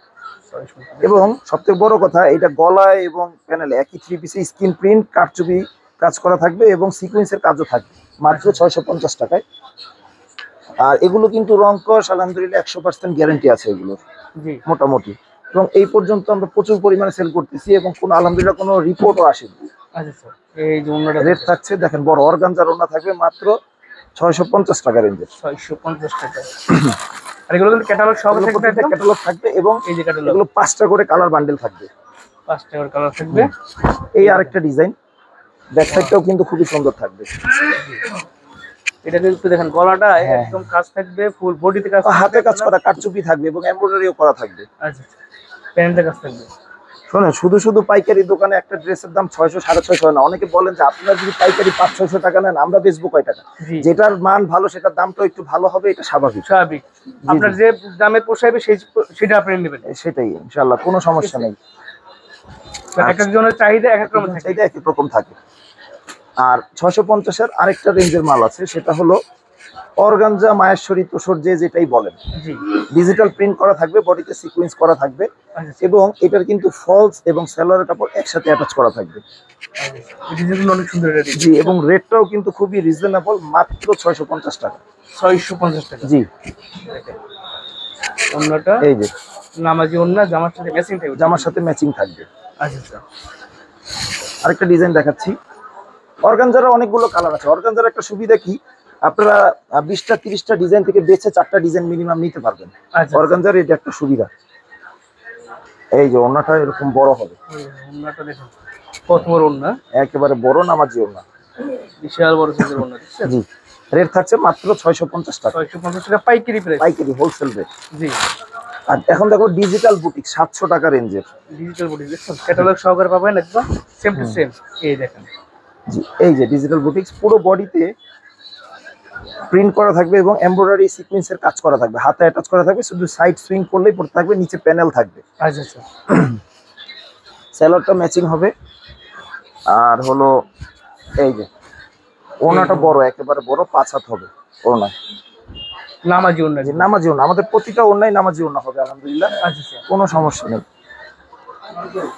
650। এবং সবথেকে বড় কথা, এটা গলায় এবং প্যানেলে একই 3 পিসে স্ক্রিন প্রিন্ট কারচুপি কাজ করা থাকবে এবং সিকোয়েন্সের কাজও থাকবে, মাত্র 650 টাকায়। আর এগুলো কিন্তু রং কস আলহামদুলিল্লাহ 100% গ্যারান্টি আছে এগুলোর, জি, মোটামুটি। এবং এই পর্যন্ত আমরা প্রচুর পরিমাণে সেল করতেছি এবং কোনো আলহামদুলিল্লাহ কোনো রিপোর্টও আসেনি। আচ্ছা স্যার। এই যে ওড়নাটা রেট থাকছে দেখেন, বড় অর্গানজার ওড়না থাকবে মাত্র 650 টাকা রেঞ্জের। 650 টাকা। আর এগুলো কিন্তু ক্যাটালগ সহ থাকবে একদম। ক্যাটালগ থাকবে এবং এই যে ক্যাটালগ, এগুলো 5টা করে কালার বান্ডেল থাকবে। 5 টাকার কালার থাকবে। এই আরেকটা ডিজাইন, ব্যাক সাইডটাও কিন্তু খুবই সুন্দর থাকবে। এটা কিন্তু দেখেন গলাটা হ্যাঁ। একদম কাজ থাকবে, ফুল বডিতে কাজ হাতে কাজ করা কারচুপি থাকবে এবং এমব্রয়ডারিও করা থাকবে। আচ্ছা, প্যান্টে কাজ থাকবে। শোনেন, শুধু শুধু পাইকারি দোকানে একটা ড্রেসের দাম 600 650 না। অনেকে বলেন যে আপনারা যদি পাইকারি 500-600 টাকা নেন, আমরা বেচবো কয় টাকা? জি, যেটার মান ভালো সেটার দামটা একটু ভালো হবে, এটা স্বাভাবিক। স্বাভাবিক। আপনার যে দামে পোষাইবে সেটা আপনি নেবেন। সেটাই ইনশাআল্লাহ, কোনো সমস্যা নেই। এক একজনের চাহিদা এক এক রকম থাকে। এটা একই রকম থাকে। আর 650 এর আরেকটা রেঞ্জের মাল আছে, সেটা হলো অর্গানজা, মায়েশ্বরী, তোসর, যে যেটাই বলেন। জি, ডিজিটাল প্রিন্ট করা থাকবে, বডিতে সিকোয়েন্স করা থাকবে আচ্ছা, এবং এটার কিন্তু ফলস এবং সেলরের কাপড় একসাথে অ্যাটাচ করা থাকবে। এই ডিজাইনগুলো অনেক সুন্দর এটা। জি, এবং রেটটাও কিন্তু খুবই রিজনেবল, মাত্র 650 টাকা। 650 টাকা। জি, ওড়নাটা এই যে নামাজি ওড়না, জামার সাথে ম্যাচিং থাকবে। জামার সাথে ম্যাচিং থাকবে। আচ্ছা, আরেকটা ডিজাইন দেখাচ্ছি। অর্গানজার অনেকগুলো কালার আছে। অর্গানজার একটা সুবিধা কি, আপনারা 20টা 30টা ডিজাইন থেকে বেছে 4টা ডিজাইন মিনিমাম নিতে পারবেন। আচ্ছা। অর্গানজার এটা একটা সুবিধা। এই যে ওড়নাটা এরকম বড় হবে, ওড়নাটা দেখুন কত বড় ওড়না, একেবারে বড় নামাজি ওড়না, বিশাল বড় সাইজের ওড়না। জি। রেট থাকছে মাত্র 650 টাকা। 650 টাকা পাইকারি প্রাইস। পাইকারি হোলসেল রেট। জি। আর এখন দেখো ডিজিটাল বুটিক 700 টাকা রেঞ্জের। ডিজিটাল বডি দেখুন, ক্যাটালগ সহকারে পাবেন একদম সেম টু সেম। এই দেখেন, জি, এই যে ডিজিটাল বুটিক্স, পুরো বডিতে প্রিন্ট করা থাকবে এবং এমব্রয়ডারি সিকোয়েন্সের কাজ করা থাকবে, হাতে অ্যাটাচ করা থাকবে, শুধু সাইড সুইং করলেই পড়তে থাকবে, নিচে প্যানেল থাকবে। আচ্ছা আচ্ছা। স্যালোয়ারটা ম্যাচিং হবে। আর হলো এই যে ওড়নাটা বড়, একেবারে বড়, 5 হাত হবে ওড়না। নামাজি ওড়না। যে নামাজি ওড়না, আমাদের প্রতিটা ওড়নাই নামাজি ওড়না হবে আলহামদুলিল্লাহ, আচ্ছা আচ্ছা। কোনো সমস্যা নেই।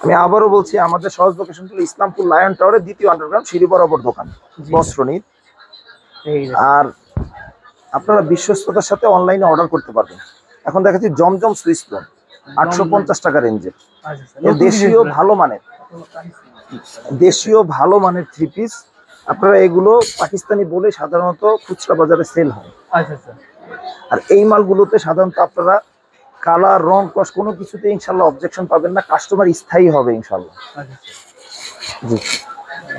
আমি আবারও বলছি, আমাদের সহজ লোকেশন হলো ইসলামপুর লায়ন টাওয়ারের 2য় আন্ডারগ্রাউন্ড সিঁড়ি বরাবর দোকান, বস্ত্রনীত। এই দেখেন, আর আপনারা বিশ্বস্ততার সাথে অনলাইনে অর্ডার করতে পারবেন। এখন দেখাচ্ছি জমজম সুইস লোন, 850 টাকা রেঞ্জের। আচ্ছা আচ্ছা। দেশীয় ভালো মানের, দেশীয় ভালো মানের 3 পিস। আপনারা এগুলো পাকিস্তানি বলে সাধারণত খুচরা বাজারে সেল হয়। আচ্ছা আচ্ছা। আর এই মালগুলোতে সাধারণত আপনারা কালার, রং, কস কোনো কিছুতে ইনশাল্লাহ অবজেকশন পাবেন না, কাস্টমার স্থায়ী হবে ইনশাল্লাহ। আচ্ছা আচ্ছা। জি।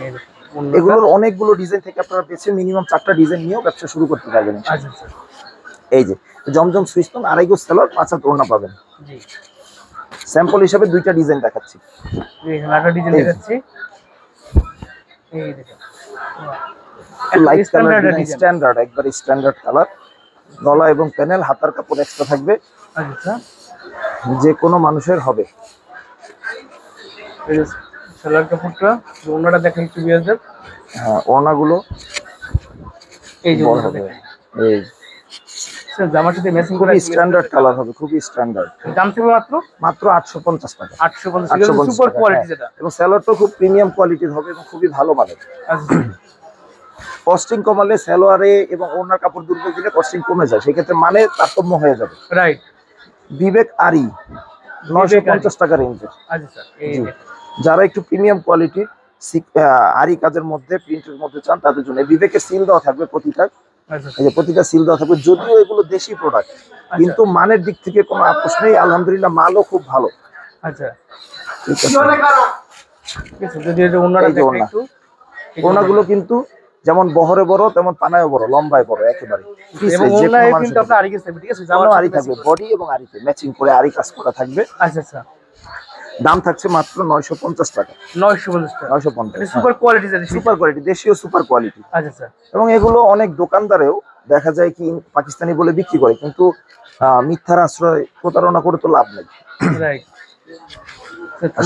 এই দেখুন, এগুলোর অনেকগুলো ডিজাইন থেকে আপনারা বেছে মিনিমাম 4টা ডিজাইন নিয়েও ব্যবসা শুরু করতে পারবেন। আচ্ছা আচ্ছা। এই যে জমজম সুইস লোন, 2.5 গজ সেলর, 5 হাত ওড়না পাবেন। জি। স্যাম্পল হিসাবে 2টা ডিজাইন দেখাচ্ছি। এই আরেকটা ডিজাইন দেখাচ্ছি। এই দেখেন, লাইট কালার, ডিজাইন। স্ট্যান্ডার্ড, একবার স্ট্যান্ডার্ড কালার। গলা এবং প্যানেল, হাতার কাপড় এক্সট্রা থাকবে, আচ্ছা। যে কোনো মানুষের হবে। এই সালোয়ার কাপড়টা, ওড়নাটা দেখেন একটু বিয়ারদের। হ্যাঁ, ওড়নাগুলো এই যে বড় ওড়নাটা হবে। দেখেন, এই জামার সাথে ম্যাচিং করে খুবই স্ট্যান্ডার্ড কালার হবে, খুবই স্ট্যান্ডার্ড। দাম থাকবে মাত্র মাত্র 850 টাকা। 850 সুপার কোয়ালিটি যেটা, এবং সালোয়ারটা খুব প্রিমিয়াম কোয়ালিটির হবে এবং খুবই ভালো মানের। আচ্ছা কস্টিং কমালে সালোয়ারে এবং ওনার কাপড় দুর্বল দিলে কস্টিং কমে যায়, সেক্ষেত্রে মানে তারতম্য হয়ে যাবে। রাইট। বিবেক আরি 950 টাকা রেঞ্জে। আচ্ছা স্যার, এই যারা একটু প্রিমিয়াম কোয়ালিটির আরি কাজের মধ্যে প্রিন্টের মধ্যে চান তাদের জন্য বিবেকের সিল দেওয়া থাকবে প্রতিটা। আচ্ছা এই যে প্রতিটা সিল দেওয়া থাকবে, যদিও এগুলো দেশি প্রোডাক্ট কিন্তু মানের দিক থেকে কোনো আপোষ নেই, আলহামদুলিল্লাহ মালও খুব ভালো। আচ্ছা ঠিক আছে, ঠিক আছে। যদি এটা ওনাটা এই যে দেখে একটু, ওনাগুলো কিন্তু যেমন বহরে বড় তেমন পানায়ও বড়, লম্বায় বড় একেবারে। এবং ওনায় কিন্তু আপনার আরি কাজ থাকবে, ঠিক আছে, জামার আরি থাকবে, বডি এবং আরিতে ম্যাচিং করে আরি কাজ করা থাকবে। আচ্ছা আচ্ছা। দাম থাকছে মাত্র 950 টাকা। 950 টাকা। 950 সুপার কোয়ালিটি যেটা, সুপার কোয়ালিটি, দেশীয় সুপার কোয়ালিটি। আচ্ছা আচ্ছা। এবং এগুলো অনেক দোকানদারেও দেখা যায় কি পাকিস্তানি বলে বিক্রি করে, কিন্তু মিথ্যার আশ্রয় প্রতারণা করে তো লাভ নেই। রাইট।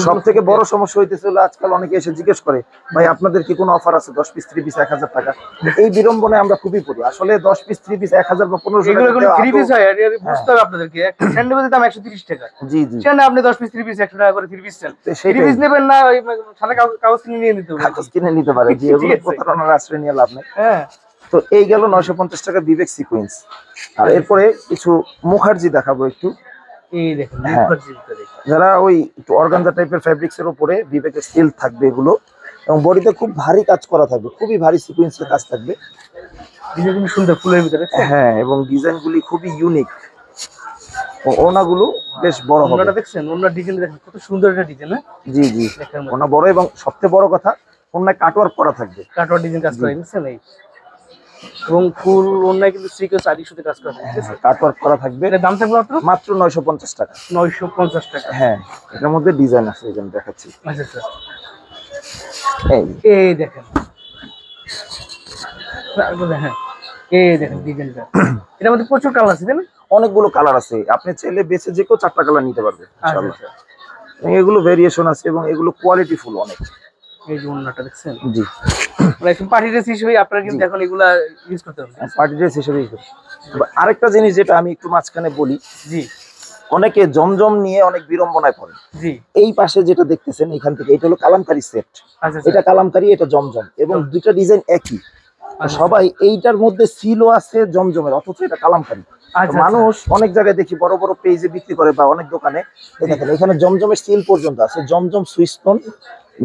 সব থেকে বড় সমস্যা হইতেছে হলো আজকাল অনেকে এসে জিজ্ঞেস করে, ভাই আপনাদের কি কোনো অফার আছে 10 পিস 3 পিস 1000 টাকা। এই বিড়ম্বনায় আমরা খুবই পড়ি। আসলে 10 পিস 3 পিস 1000 বা 1500 এগুলো টাকা কোনো 3 পিস হয়, এটা বুঝতে হবে আপনাদেরকে। একটা স্যান্ডেলের দাম 130 টাকা। জি জি, সেখানে আপনি 10 পিস 3 পিস 100 টাকা করে 3 পিস চান। সেটাই। 3 পিস নেবেন না, ওই সাদা কাগজ কিনে নিয়ে নিতে হবে। কাগজ কিনে নিতে পারে, যে এগুলো প্রতারণার আশ্রয় নিয়ে লাভ নেই। হ্যাঁ। তো এই গেল 950 টাকা বিবেক সিকোয়েন্স। আর এরপরে কিছু মুখার্জি দেখাবো একটু। এই দেখেন হ্যাঁ। মুখার্জিটা দেখেন। যারা ওই একটু অর্গানজা টাইপের ফ্যাব্রিক্স এর উপরে বিবেকের সিল থাকবে এগুলো, এবং বডিতে খুব ভারী কাজ করা থাকবে, খুবই ভারী সিকোয়েন্সের কাজ থাকবে। ডিজাইন খুব সুন্দর ফুলের ভিতরে। হ্যাঁ, এবং ডিজাইনগুলি খুবই ইউনিক। ও ওনাগুলো বেশ বড় হবে। ওনাটা দেখছেন, ওনার ডিজাইন দেখেন কত সুন্দর একটা ডিজাইন। হ্যাঁ জি জি, ওনা বড়, এবং সবচেয়ে বড় কথা ওনায় কাটওয়ার্ক করা থাকবে। কাটওয়ার ডিজাইন কাজ করা দেখছেন এই, এবং ফুল ওনায় কিন্তু সিকোয়েন্স আদি সাথে কাজ করা থাকে, ঠিক আছে। কাটওয়ার্ক করা থাকবে। এর দাম থাকবে মাত্র মাত্র 950 টাকা। 950 টাকা। হ্যাঁ, এটার মধ্যে ডিজাইন আছে, এখানে দেখাচ্ছি। আচ্ছা আচ্ছা। এই এই দেখেন, হ্যাঁ এই দেখেন ডিজাইনটা। এটার মধ্যে প্রচুর কালার আছে, তাই না? অনেকগুলো কালার আছে, আপনি চাইলে বেছে যে কেউ 4টা কালার নিতে পারবে আচ্ছা ইনশাআল্লাহ। আচ্ছা। এবং এগুলো ভেরিয়েশন আছে, এবং এগুলো কোয়ালিটি ফুল অনেক। এই যে ওনাটা দেখছেন, জি, মানে একদম পার্টি ড্রেস হিসেবে আপনারা কিন্তু এখন এগুলা ইউজ করতে হবে। পার্টি ড্রেস হিসেবে use করতে। আরেকটা জিনিস যেটা আমি একটু মাঝখানে বলি, জি অনেকে জমজম নিয়ে অনেক বিড়ম্বনায় পড়ে। জি। এই পাশে যেটা দেখতেছেন এখান থেকে, এটা হলো কালামকারী সেট। আচ্ছা এটা কালামকারী, এটা জমজম, এবং দুইটা ডিজাইন একই। তো সবাই এইটার মধ্যে সিলও আছে জমজমের, অথচ এটা কালামকারী। আচ্ছা। মানুষ অনেক জায়গায় দেখি বড় বড় পেজে বিক্রি করে, বা অনেক দোকানে দেখেন এখানে জমজমের সিল পর্যন্ত আছে, জমজম সুইস্টোন,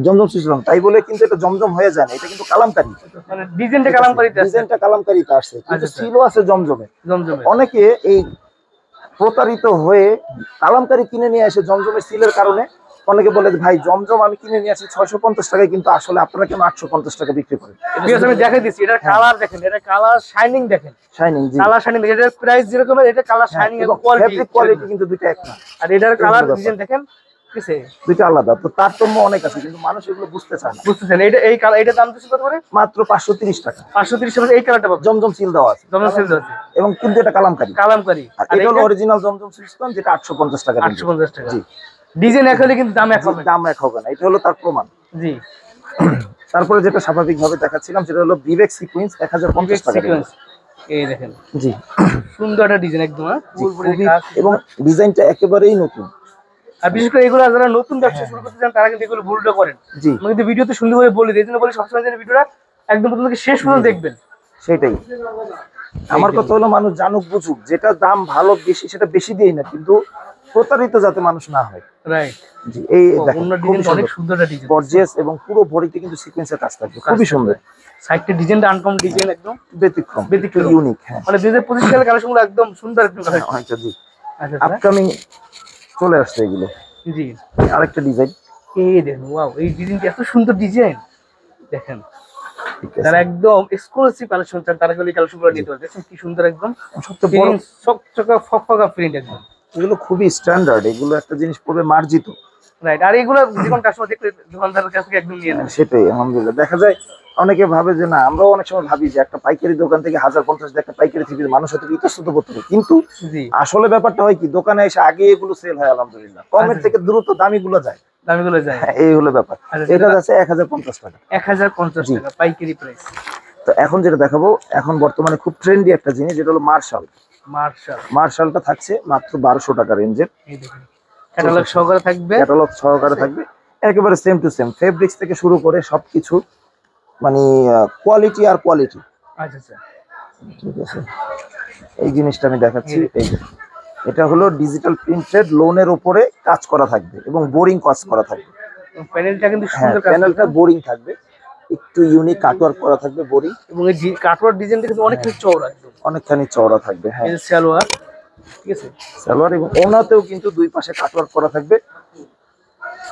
জমজম সুইস্টোন, তাই বলে কিন্তু এটা জমজম হয়ে যায় না, এটা কিন্তু কালামকারী। মানে ডিজাইনটা কালামকারীতে আছে, ডিজাইনটা কালামকারীতে আসছে, কিন্তু আচ্ছা। সিলও আছে জমজমে। জমজমে অনেকে এই প্রতারিত হয়ে কালামকারী কিনে নিয়ে আসে জমজমের সিলের কারণে। অনেকে বলে ভাই জমজম আমি কিনে নিয়ে আসি 650 টাকায়, কিন্তু আসলে আপনারা কেন 850 টাকা বিক্রি করেন? ঠিক আছে, আমি দেখাই দিচ্ছি। এটার কালার দেখেন, এটা কালার শাইনিং দেখেন, শাইনিং। জি, কালার শাইনিং দেখেন। এটার প্রাইস যেরকম, এটা কালার শাইনিং এবং ফেব্রিক কোয়ালিটি কিন্তু দুইটা এক না। আর এটার কালার ডিজাইন দেখেন, ঠিক আছে, দুইটা আলাদা। তো তারতম্য অনেক আছে, কিন্তু মানুষ এগুলো বুঝতে চায় না। বুঝতেছেন? এটা এই কালার, এটা দাম দিচ্ছে কত করে? মাত্র 530 টাকা। 530 টাকা এই কালারটা পাবেন। জমজম সিল দেওয়া আছে, জমজম সিল আছে, এবং কিন্তু এটা কালামকারী। কালামকারী। আর এটা হলো অরিজিনাল জমজম সুইস্টোন, যেটা 850 টাকা। 850 টাকা। জি, ডিজাইন এক হলে কিন্তু দাম এক হবে, দাম এক হবে না, এটা হলো তার প্রমাণ। জি। তারপরে যেটা স্বাভাবিকভাবে দেখাচ্ছিলাম সেটা হলো বিবেক সিকোয়েন্স 1050 টাকা। সিকোয়েন্স এই দেখেন, জি, সুন্দর একটা ডিজাইন একদম। হ্যাঁ খুবই, এবং ডিজাইনটা একেবারেই নতুন। আর বিশেষ করে এগুলো যারা নতুন ব্যবসা শুরু করতে চান তারা কিন্তু এগুলো ভুলটা করেন। জি, আমি কিন্তু ভিডিওতে সুন্দর করে বলি, এই জন্য বলি সবসময় যেন ভিডিওটা একদম প্রথম থেকে শেষ পর্যন্ত দেখবেন। সেটাই আমার কথা হলো, মানুষ জানুক বুঝুক, যেটা দাম ভালো বেশি সেটা বেশি দিই না, কিন্তু প্রতারিত যাতে মানুষ না হয়। রাইট। জি, এই দেখেন অন্য খুবই ডিজাইন অনেক সুন্দর, সুন্দর একটা ডিজাইন, গর্জিয়াস, এবং পুরো বডিতে কিন্তু সিকোয়েন্সের কাজ থাকবে, খুবই সুন্দর। সাইডটা ডিজাইনটা আনকমন ডিজাইন, একদম ব্যতিক্রম, ব্যতিক্রম, ইউনিক। হ্যাঁ, মানে 2025 সালের কালেকশনগুলো একদম সুন্দর একদম কালেকশন। আচ্ছা। জি, আচ্ছা আপকামিং চলে আসছে এগুলো। জি। আরেকটা ডিজাইন, এই দেখেন, ওয়াও, এই ডিজাইনটা এত সুন্দর ডিজাইন দেখেন। ঠিক যারা আছে। একদম এক্সক্লুসিভ কালেকশন চান তারা গলি কালেকশনগুলো নিতে পারবে। দেখেন কি সুন্দর, একদম সবচেয়ে বড়, চকচকা ফকফকা প্রিন্ট একদম। এগুলো খুবই স্ট্যান্ডার্ড, এগুলো একটা জিনিস পড়বে মার্জিত। রাইট। আর এগুলো যখন কাস্টমার দেখলে দোকানদারের কাছ থেকে একদম নিয়ে নেন। সেটাই, আলহামদুলিল্লাহ। দেখা যায় অনেকে ভাবে যে না, আমরাও অনেক সময় ভাবি যে একটা পাইকারি দোকান থেকে 1050 দিয়ে একটা পাইকারি থেকে মানুষ হয়তো ইতস্তত করতে পারে, কিন্তু জি, আসলে ব্যাপারটা হয় কি, দোকানে এসে আগে এগুলো সেল হয় আলহামদুলিল্লাহ, কমের থেকে দ্রুত দামিগুলো যায়। দামিগুলো যায়। হ্যাঁ, এই হলো ব্যাপার। আচ্ছা, এটা যাচ্ছে 1050 টাকা। 1050 টাকা পাইকারি প্রাইস। তো এখন যেটা দেখাবো, এখন বর্তমানে খুব ট্রেন্ডি একটা জিনিস, যেটা হলো মার্শাল। মার্শালটা থাকছে মাত্র 1200 টাকা রেঞ্জের। এই দেখুন ক্যাটালগ সহকারে থাকবে, ক্যাটালগ সহকারে থাকবে, একেবারে সেম টু সেম ফেব্রিক্স থেকে শুরু করে সবকিছু, মানে কোয়ালিটি আর কোয়ালিটি। আচ্ছা আচ্ছা ঠিক আছে, এই জিনিসটা আমি দেখাচ্ছি। এই যে এটা হলো ডিজিটাল প্রিন্টেড লোনের উপরে কাজ করা থাকবে এবং বোরিং কাজ করা থাকবে। প্যানেলটা কিন্তু হ্যাঁ, সুন্দর কাজ, প্যানেলটা বোরিং থাকবে, একটু ইউনিক কাটওয়ার্ক করা থাকবে বোরিং, এবং এই কাটওয়ার্ক ডিজাইনটা কিন্তু অনেকখানি চওড়া, একদম অনেকখানি চওড়া থাকবে। হ্যাঁ, এই সালোয়ার, ঠিক আছে, সালোয়ার এবং ওনাতেও কিন্তু দুই পাশে কাটওয়ার্ক করা থাকবে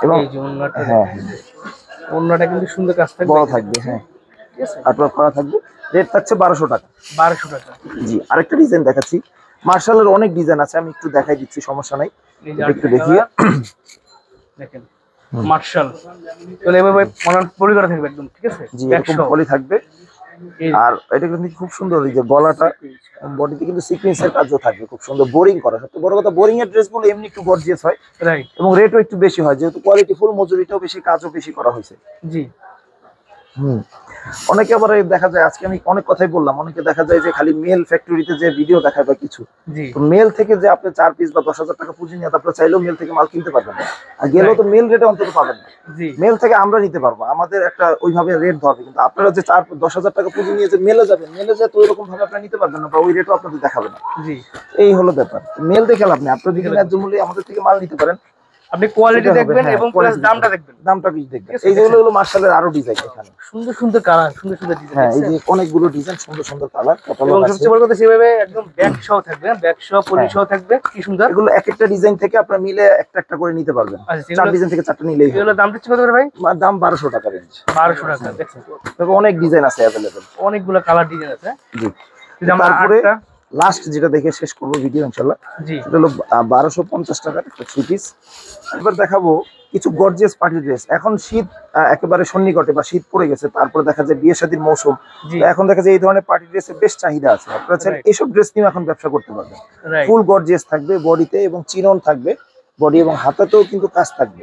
এবং এই যে ওন্নাটা, হ্যাঁ ওন্নাটা কিন্তু সুন্দর কাজ থাকবে, বড় থাকবে। হ্যাঁ, ঠিক আছে, কাটওয়ার্ক করা থাকবে। রেট থাকছে 1200 টাকা। 1200 টাকা। জি, আরেকটা ডিজাইন দেখাচ্ছি। মার্শালের অনেক ডিজাইন আছে, আমি একটু দেখাই দিচ্ছি, সমস্যা নাই। এই যে একটু দেখিয়ে দেখেন মার্শাল, তাহলে এভাবে পলি করা থাকবে একদম, ঠিক আছে, জি, এরকম পলি থাকবে। আর এটা কিন্তু খুব সুন্দর, এই যে গলাটা বডিতে কিন্তু সিকোয়েন্সের কাজও থাকবে, খুব সুন্দর বোরিং করা। সবচেয়ে বড় কথা, বোরিং এর ড্রেসগুলো এমনি একটু গর্জিয়াস হয়, রাইট, এবং রেটও একটু বেশি হয়, যেহেতু কোয়ালিটি ফুল, মজুরিটাও বেশি, কাজও বেশি করা হয়েছে। জি। অনেকে আবার দেখা যায়, আজকে আমি অনেক কথাই বললাম, অনেকে দেখা যায় যে খালি মেল ফ্যাক্টরিতে যে ভিডিও দেখায় বা কিছু, তো মেল থেকে যে আপনি 4 পিস বা 10,000 টাকা পুঁজি নিয়ে আপনারা চাইলেও মেল থেকে মাল কিনতে পারবেন না, আর গেলেও তো মেল রেটে অন্তত পাবেন না। মেল থেকে আমরা নিতে পারবো, আমাদের একটা ওইভাবে রেট ধরবে, কিন্তু আপনারা যে 4-10,000 টাকা পুঁজি নিয়ে যে মেলে যাবেন, মেলে যায় তো ওইরকম ভাবে আপনারা নিতে পারবেন না, বা ওই রেটও আপনাদের দেখাবে না। এই হলো ব্যাপার। মেল দেখে লাভ নেই, আপনারা যদি ন্যায্য মূল্যে আমাদের থেকে মাল নিতে পারেন, আপনি কোয়ালিটি দেখবেন এবং প্লাস দামটা দেখবেন, দামটা কি দেখবেন। এই যেগুলো হলো মার্শালের আরো ডিজাইন, এখানে সুন্দর সুন্দর কালার, সুন্দর সুন্দর ডিজাইন। হ্যাঁ, এই যে অনেকগুলো ডিজাইন, সুন্দর সুন্দর কালার, এবং সবচেয়ে বড় কথা, সেভাবে একদম ব্যাক সহ থাকবে, ব্যাক সহ পলি সহ থাকবে, কি সুন্দর। এগুলো এক একটা ডিজাইন থেকে আপনারা মিলে একটা একটা করে নিতে পারবেন। 4 ডিজাইন থেকে 4টা নিলেই হবে। এগুলো দাম দিচ্ছি কত করে ভাই? দাম 1200 টাকা রেঞ্জ। 1200 টাকা। দেখছেন, তবে অনেক ডিজাইন আছে अवेलेबल, অনেকগুলো কালার ডিজাইন আছে। জি, তারপরে লাস্ট যেটা দেখে শেষ করব ভিডিও ইনশাআল্লাহ, জি, এটা হলো 1250 টাকার একটা থ্রি পিস। এবার দেখাবো কিছু গর্জিয়াস পার্টি ড্রেস। এখন শীত একেবারে সন্নিকটে, বা শীত পড়ে গেছে, তারপরে দেখা যায় বিয়ে শাদীর মৌসুম, এখন দেখা যায় এই ধরনের পার্টি ড্রেসের বেশ চাহিদা আছে। আপনারা চাইলে এইসব ড্রেস নিয়ে এখন ব্যবসা করতে পারবেন। ফুল গর্জিয়াস থাকবে বডিতে, এবং চিনন থাকবে বডি, এবং হাতাতেও কিন্তু কাজ থাকবে,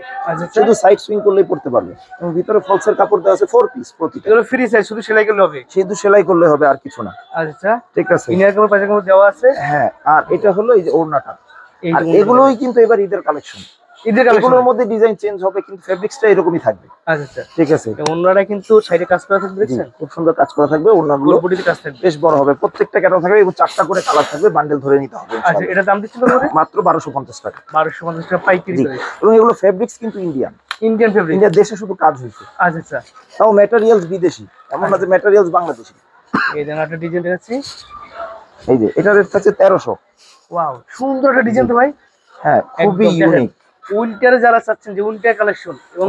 শুধু সাইড সুইং করলেই পড়তে পারবে। এবং ভিতরে ফলসের কাপড় দেওয়া আছে 4 পিস প্রতিটা। এগুলো ফ্রি সাইজ, শুধু সেলাই করলে হবে, শুধু সেলাই করলে হবে, আর কিছু না। আচ্ছা, ঠিক আছে, ইনার কাপড় পাজামা কাপড় দেওয়া আছে। হ্যাঁ, আর এটা হলো এই যে ওড়নাটা, আর এগুলোই কিন্তু এবার ঈদের কালেকশন। এগুলোর মধ্যে ডিজাইন চেঞ্জ হবে, কিন্তু ফেব্রিক্সটা এরকমই থাকবে। আচ্ছা, ঠিক আছে। ওড়নাটা কিন্তু সাইডে কাজ করা থাকবে, দেখছেন, খুব সুন্দর কাজ করা থাকবে। ওড়নাগুলো বডিতে কাজ থাকবে, বেশ বড় হবে, প্রত্যেকটা ক্যাটালগ থাকবে, এবং 4টা করে কালার থাকবে, বান্ডেল ধরে নিতে হবে। আচ্ছা, এটা দাম দিচ্ছিল কত? মাত্র 1250 টাকা। 1250 টাকা পাইকারি করে। এবং এগুলো ফেব্রিক্স কিন্তু ইন্ডিয়ান ফেব্রিক, ইন্ডিয়া দেশে শুধু কাজ হয়েছে। আচ্ছা, তাও ম্যাটেরিয়ালস বিদেশি, এমন না যে ম্যাটেরিয়ালস বাংলাদেশি। এই যে একটা ডিজাইন দেখাচ্ছি, এই যে এটা রেট থাকছে 1300। ওয়াও, সুন্দর একটা ডিজাইন তো ভাই। হ্যাঁ, খুবই ইউনিক। উইন্টারে যারা চাচ্ছেন যে উইন্টার কালেকশন এবং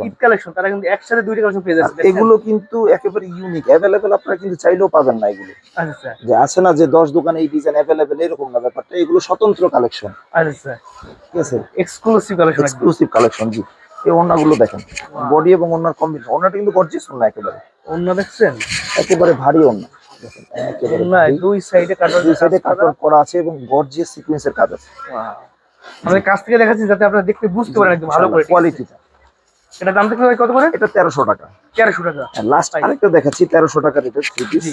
ঈদ কালেকশন, তারা কিন্তু একসাথে দুইটা কালেকশন পেয়ে যাচ্ছে। এগুলো কিন্তু একেবারে ইউনিক, अवेलेबल আপনারা কিন্তু চাইলেও পাবেন না এগুলো। আচ্ছা, যে আছে না যে 10 দোকানে এই ডিজাইন अवेलेबल, এরকম না ব্যাপারটা। এগুলো স্বতন্ত্র কালেকশন। আচ্ছা, ঠিক আছে, এক্সক্লুসিভ কালেকশন, এক্সক্লুসিভ কালেকশন। জি, এই ওড়নাগুলো দেখেন, বডি এবং ওড়নার কম্বিনেশন। ওড়নাটা কিন্তু গর্জিয়াস ওড়না, একেবারে ওড়না দেখছেন, একেবারে ভারী ওড়না। দেখেন, একেবারে ভারী। দুই সাইডে কাটওয়ার্ক করা আছে, এবং গর্জিয়াস সিকোয়েন্সের কাজ আছে। আমাদের কাছ থেকে দেখাচ্ছি যাতে আপনারা দেখতে বুঝতে পারেন একদম ভালো করে কোয়ালিটিটা। এটা দাম থেকে কত করে? এটা 1300 টাকা। 1300 টাকা। লাস্ট আরেকটা দেখাচ্ছি 1300 টাকা রেটের থ্রি পিস।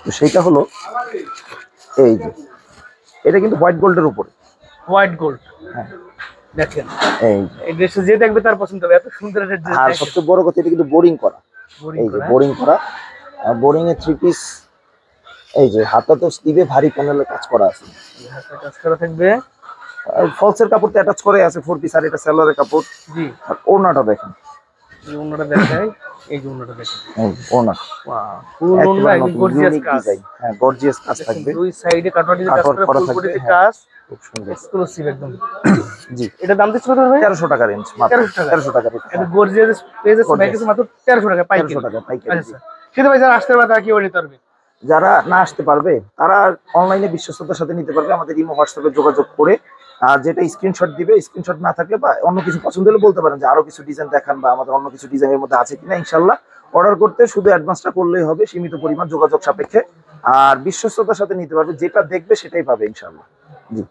তো সেটা হলো এই যে, এটা কিন্তু হোয়াইট গোল্ডের উপরে। হোয়াইট গোল্ড, হ্যাঁ, দেখেন এই ড্রেসটা যে দেখবে তার পছন্দ হবে, এত সুন্দর একটা ড্রেস। আর সবচেয়ে বড় কথা, এটা কিন্তু বোরিং করা। এই যে বোরিং করা, বোরিং এর থ্রি পিস। এই যে হাতাতেও স্লিভে ভারী প্যানেলের কাজ করা আছে, হাতে কাজ করা থাকবে, ফলসের কাপড়তে অ্যাটাচ করে আছে 4 পিস। আর এটা সালোয়ারের কাপড়। জি, আর ওড়নাটা দেখেন, এই ওড়নাটা দেখাই, এই যে ওড়নাটা দেখেন, এই ওড়না। ওয়াও, পুরো ওড়না গর্জিয়াস কাজ। হ্যাঁ, গর্জিয়াস কাজ থাকবে, দুই সাইডে কাটওয়ার্কে কাজ করা, ফুল বডিতে কাজ, খুব সুন্দর, এক্সক্লুসিভ একদম। জি, এটা দাম দিচ্ছ কত ভাই? 1300 টাকা রেঞ্জ, মাত্র 1300 টাকা। এটা গর্জিয়াস পেজেস প্যাকেজ মাত্র 1300 টাকা পাইকারি। 1300 টাকা পাইকারি। আচ্ছা, সেটা ভাই যারা আসতে পারবে তারা কি করে নিতে পারবে? যারা না আসতে পারবে তারা অনলাইনে বিশ্বস্ততার সাথে নিতে পারবে, আমাদের ইমো হোয়াটসঅ্যাপে যোগাযোগ করে। আর যেটা স্ক্রিনশট দিবে, স্ক্রিনশট না থাকলে বা অন্য কিছু পছন্দ হলে বলতে পারেন যে আরো কিছু ডিজাইন দেখান, বা আমাদের অন্য কিছু ডিজাইনের মধ্যে আছে কিনা। ইনশাআল্লাহ অর্ডার করতে শুধু অ্যাডভান্সটা করলেই হবে, সীমিত পরিমাণ যোগাযোগ সাপেক্ষে। আর বিশ্বস্ততার সাথে নিতে পারবে, যেটা দেখবে সেটাই পাবে ইনশাআল্লাহ। জি।